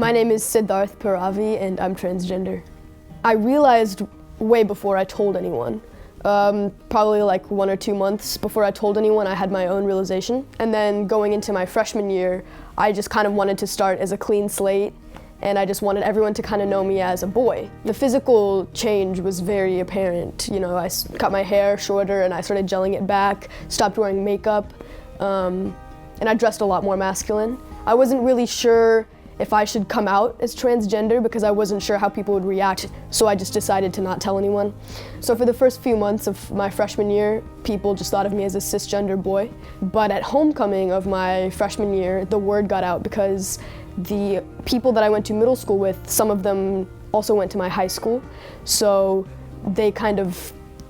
My name is Siddharth Paravi and I'm transgender. I realized way before I told anyone. Probably like 1 or 2 months before I told anyone, I had my own realization. And then going into my freshman year, I just kind of wanted to start as a clean slate, and I just wanted everyone to kind of know me as a boy. The physical change was very apparent. You know, I cut my hair shorter and I started gelling it back, stopped wearing makeup, and I dressed a lot more masculine. I wasn't really sure if I should come out as transgender because I wasn't sure how people would react, so I just decided to not tell anyone. So for the first few months of my freshman year, people just thought of me as a cisgender boy. But at homecoming of my freshman year, the word got out because the people that I went to middle school with, some of them also went to my high school. So the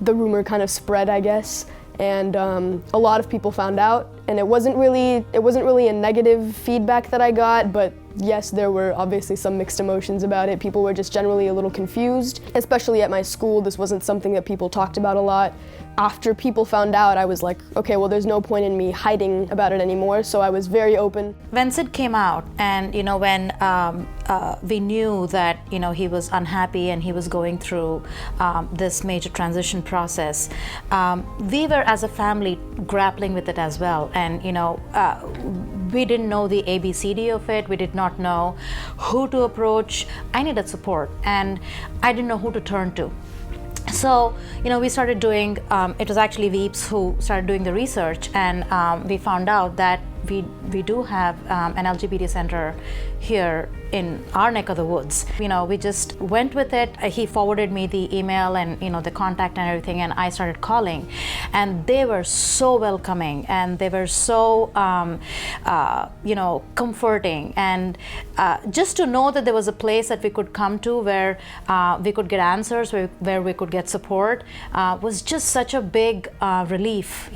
rumor kind of spread, I guess. And a lot of people found out, and it wasn't really a negative feedback that I got, but yes, there were obviously some mixed emotions about it. People were just generally a little confused, especially at my school. This wasn't something that people talked about a lot. After people found out, I was like, okay, well, there's no point in me hiding about it anymore, so I was very open. When Sid came out, and when we knew that he was unhappy and he was going through this major transition process, we were as a family grappling with it as well. And we didn't know the ABCD of it. We did not know who to approach. I needed support, and I didn't know who to turn to. So, we started doing, it was actually Veeps who started doing the research, and we found out that we do have an LGBT center here in our neck of the woods. We just went with it. He forwarded me the email and the contact and everything, and I started calling, and they were so welcoming, and they were so comforting, and just to know that there was a place that we could come to where we could get answers, where we could get support, was just such a big relief.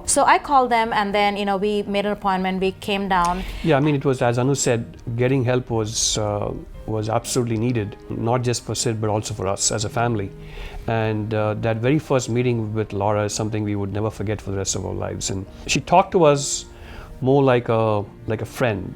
So I called them, and then we made an appointment. We came down. Yeah, I mean, it was, as Anu said, getting help was absolutely needed, not just for Sid, but also for us as a family. And that very first meeting with Laura is something we would never forget for the rest of our lives. And she talked to us more like a friend,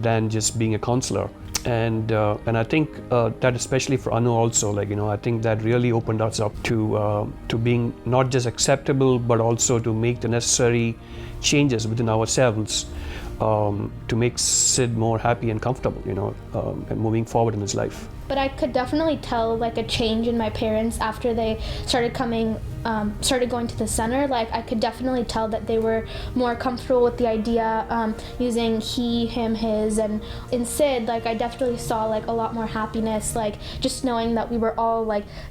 than just being a counselor. And I think that especially for Anu also, I think that really opened us up to being not just acceptable, but also to make the necessary changes within ourselves to make Sid more happy and comfortable, and moving forward in his life. But I could definitely tell a change in my parents after they started going to the center. I could definitely tell that they were more comfortable with the idea, using he, him, his, and in Sid, I definitely saw a lot more happiness, just knowing that we were all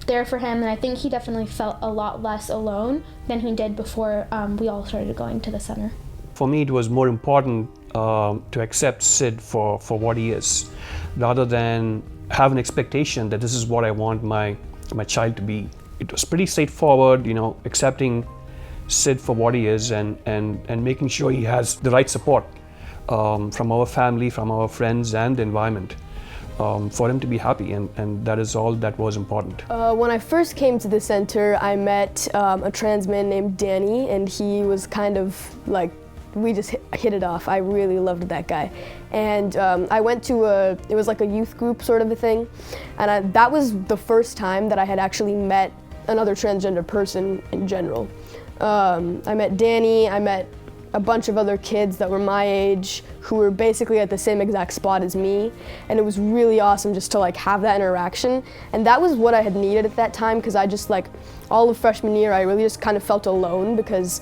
there for him, and I think he definitely felt a lot less alone than he did before we all started going to the center. For me, it was more important to accept Sid for what he is, rather than have an expectation that this is what I want my child to be. It was pretty straightforward, accepting Sid for what he is, and making sure he has the right support from our family, from our friends, and the environment for him to be happy, and that is all that was important. When I first came to the center, I met a trans man named Danny, and he was kind of we just hit it off. I really loved that guy. And I went to it was a youth group sort of a thing. And that was the first time that I had actually met another transgender person in general. I met Danny, I met a bunch of other kids that were my age who were basically at the same exact spot as me. And it was really awesome just to have that interaction. And that was what I had needed at that time, because I just all of freshman year, I really just kind of felt alone, because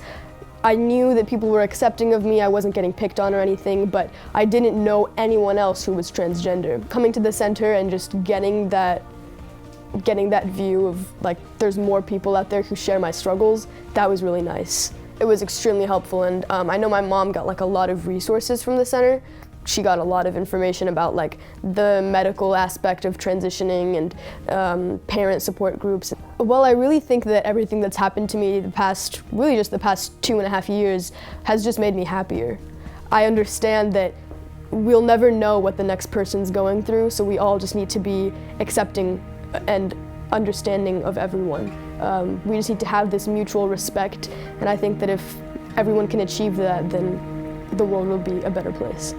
I knew that people were accepting of me. I wasn't getting picked on or anything, but I didn't know anyone else who was transgender. Coming to the center and just getting that view of there's more people out there who share my struggles, that was really nice. It was extremely helpful, and I know my mom got a lot of resources from the center. She got a lot of information about the medical aspect of transitioning and parent support groups. Well, I really think that everything that's happened to me the past 2.5 years has just made me happier. I understand that we'll never know what the next person's going through, so we all just need to be accepting and understanding of everyone. We just need to have this mutual respect, and I think that if everyone can achieve that, then the world will be a better place.